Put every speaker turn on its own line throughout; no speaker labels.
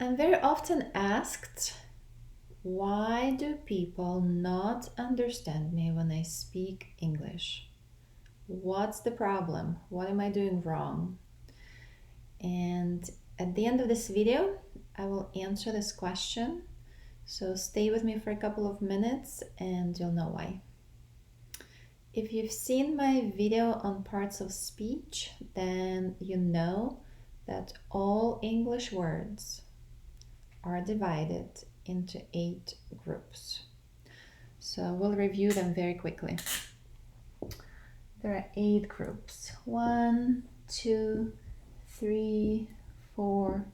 I'm very often asked, why do people not understand me when I speak English? What's the problem? What am I doing wrong? And at the end of this video, I will answer this question. So stay with me for a couple of minutes and you'll know why. If you've seen my video on parts of speech, then you know that all English words are divided into 8 groups. So we'll review them very quickly. There are 8 groups. 1, 2, 3, 4,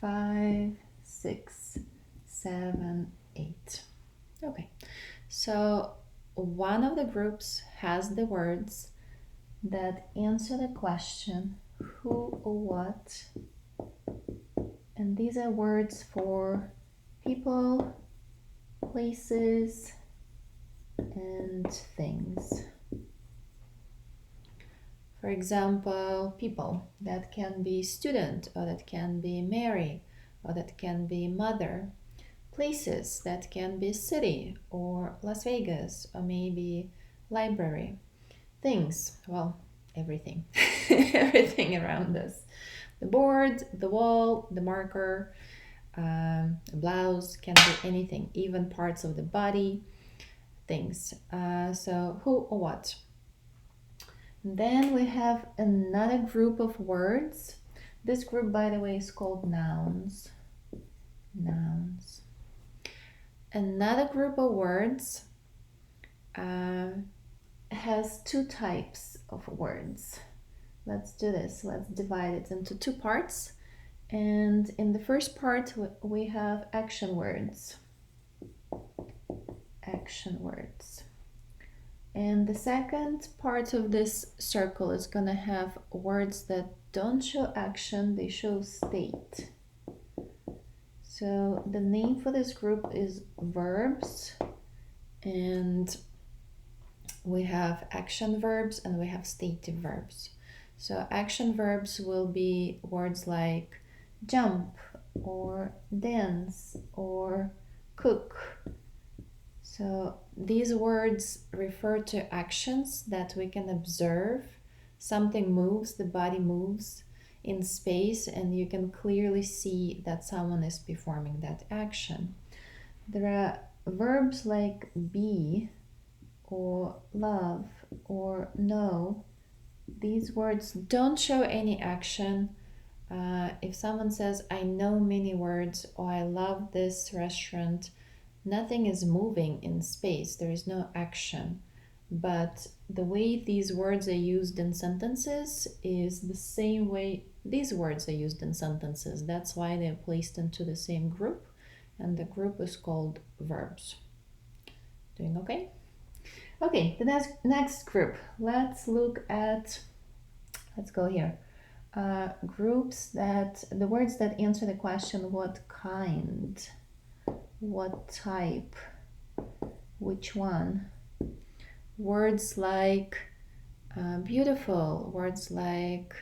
5, 6, 7, 8. Okay, so one of the groups has the words that answer the question who or what, and these are words for people, places, and things. For example, people, that can be student, or that can be Mary, or that can be mother. Places, that can be city, or Las Vegas, or maybe library. Things, well, everything. Everything around us. The board, the wall, the marker, a blouse, can be anything, even parts of the body, things. So who or what. Then we have another group of words. This group, by the way, is called nouns. Nouns. Another group of words has 2 types of words. Let's do this. Let's divide it into 2 parts. And in the first part, we have action words. Action words. And the second part of this circle is going to have words that don't show action, they show state. So the name for this group is verbs, and we have action verbs and we have stative verbs. So action verbs will be words like jump or dance or cook. So these words refer to actions that we can observe. Something moves, the body moves in space, and you can clearly see that someone is performing that action. There are verbs like be or love or know. These words don't show any action. If someone says, I know many words, or I love this restaurant, nothing is moving in space. There is no action. But the way these words are used in sentences is the same way these words are used in sentences. That's why they're placed into the same group, and the group is called verbs. Doing okay? Okay, the next group. Let's go here. Groups that, the words that answer the question, what kind, what type, which one. Words like beautiful, words like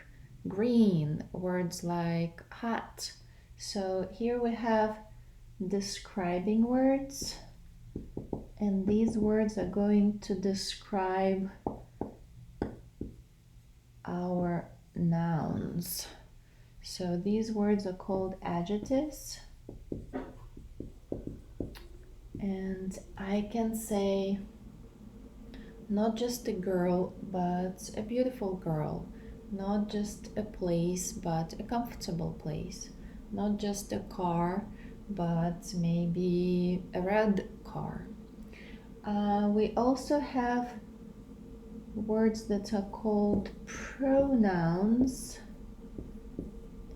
green, words like hot. So here we have describing words, and these words are going to describe our nouns. So these words are called adjectives, and I can say not just a girl, but a beautiful girl. Not just a place, but a comfortable place. Not just a car, but maybe a red car. We also have words that are called pronouns.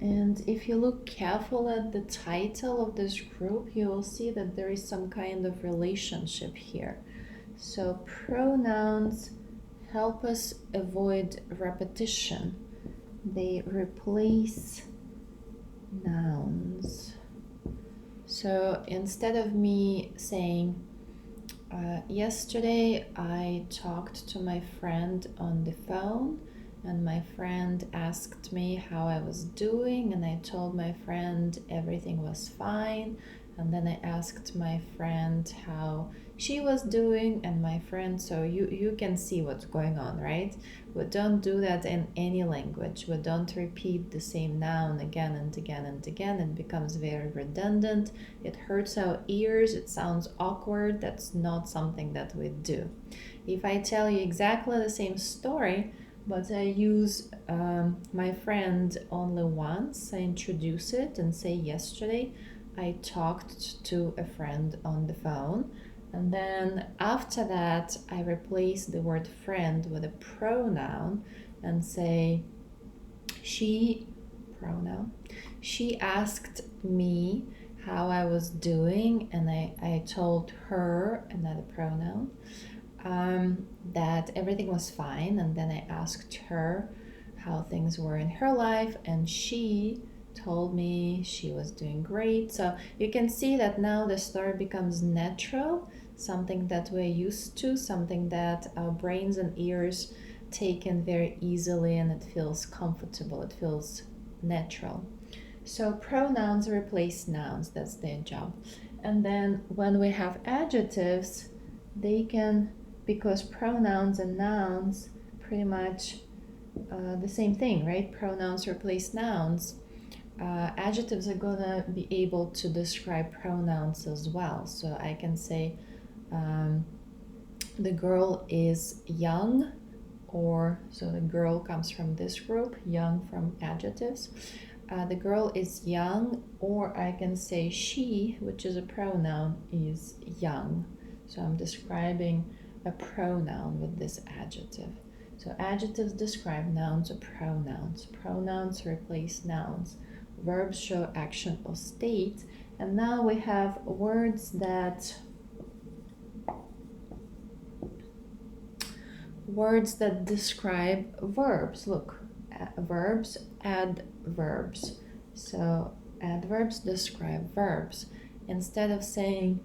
And if you look careful at the title of this group, you will see that there is some kind of relationship here. So pronouns help us avoid repetition. They replace nouns. So instead of me saying, yesterday I talked to my friend on the phone, and my friend asked me how I was doing, and I told my friend everything was fine. And then I asked my friend how she was doing, and my friend, so you can see what's going on, right? We don't do that in any language. We don't repeat the same noun again and again and again. It becomes very redundant. It hurts our ears. It sounds awkward. That's not something that we do. If I tell you exactly the same story, but I use my friend only once, I introduce it and say, yesterday I talked to a friend on the phone. And then after that, I replace the word friend with a pronoun and say, she, pronoun, she asked me how I was doing, and I told her, another pronoun, that everything was fine. And then I asked her how things were in her life, and she told me she was doing great. So you can see that now the story becomes natural, something that we're used to, something that our brains and ears take in very easily, and it feels comfortable, it feels natural. So pronouns replace nouns, that's their job. And then when we have adjectives, they can, because pronouns and nouns pretty much the same thing, right? Pronouns replace nouns. Adjectives are gonna be able to describe pronouns as well. So I can say the girl is young, or so the girl comes from this group, young from adjectives. The girl is young, or I can say she, which is a pronoun, is young. So I'm describing a pronoun with this adjective. So adjectives describe nouns or pronouns. Pronouns replace nouns. Verbs show action or state. And now we have words that describe verbs. Look, verbs, adverbs. So adverbs describe verbs. Instead of saying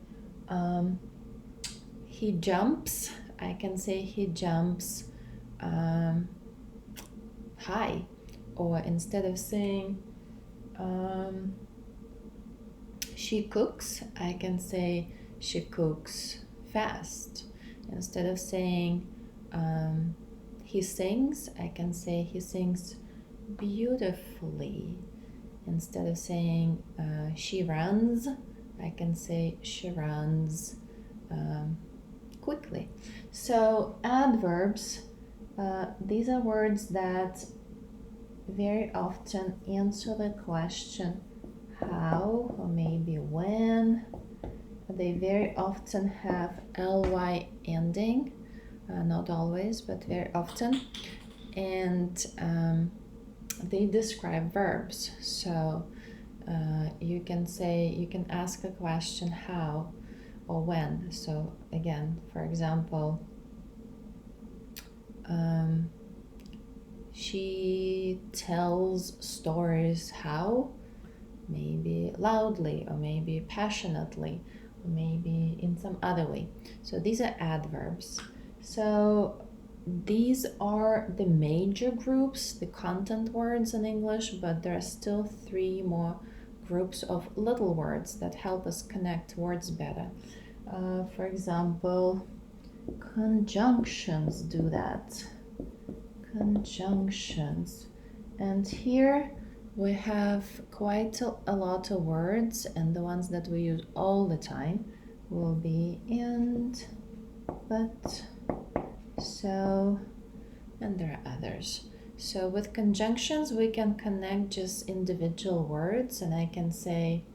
he jumps, I can say he jumps high. Or instead of saying she cooks, I can say she cooks fast. Instead of saying he sings, I can say he sings beautifully. Instead of saying she runs, I can say she runs quickly. So adverbs, these are words that very often answer the question how, or maybe when. They very often have ly ending, not always, but very often, and they describe verbs. So you can ask a question how or when. So again, for example, she tells stories how? Maybe loudly, or maybe passionately, or maybe in some other way. So these are adverbs. So these are the major groups, the content words in English, but there are still 3 more groups of little words that help us connect words better. For example, conjunctions do that. Conjunctions. And here we have quite a lot of words, and the ones that we use all the time will be and, but, so, and there are others. So with conjunctions, we can connect just individual words, and I can say,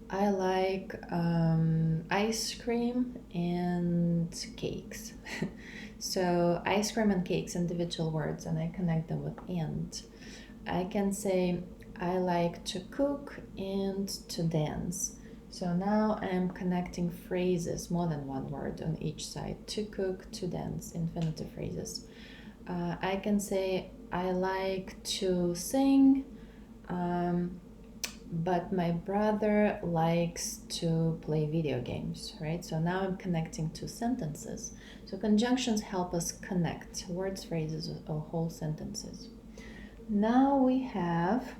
I like ice cream and cakes. So ice cream and cakes, individual words, and I connect them with and. I can say, I like to cook and to dance. So now I'm connecting phrases, more than one word on each side. To cook, to dance, infinitive phrases. I can say, I like to sing but my brother likes to play video games, right? So now I'm connecting two sentences. So conjunctions help us connect words, phrases, or whole sentences. Now we have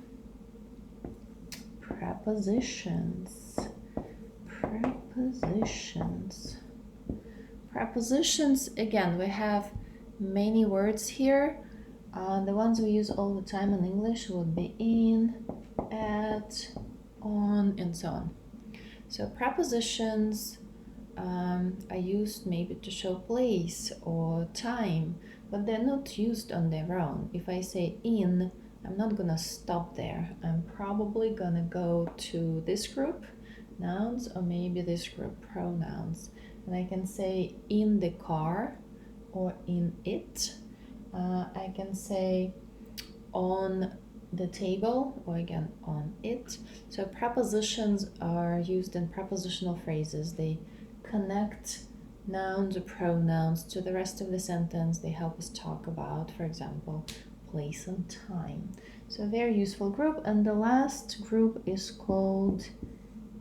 prepositions. Prepositions, again, we have many words here. The ones we use all the time in English would be in, at, on, and so on. So prepositions are used maybe to show place or time, but they're not used on their own. If I say in, I'm not gonna stop there. I'm probably gonna go to this group, nouns, or maybe this group, pronouns. And I can say in the car or in it. I can say on the table, or again on it. So prepositions are used in prepositional phrases. They connect nouns or pronouns to the rest of the sentence. They help us talk about, for example, place and time. So a very useful group. And the last group is called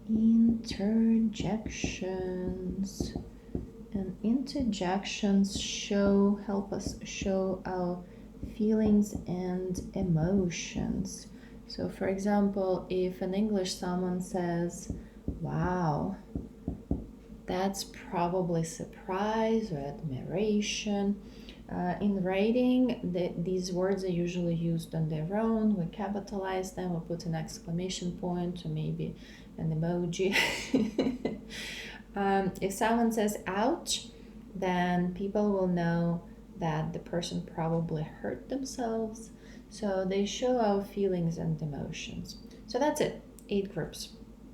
interjections. And interjections help us show our feelings and emotions. So for example, if in English someone says, wow, that's probably surprise or admiration. In writing, these words are usually used on their own. We capitalize them, we put an exclamation point or maybe an emoji. If someone says ouch, then people will know that the person probably hurt themselves. So they show our feelings and emotions. So that's it, 8 groups.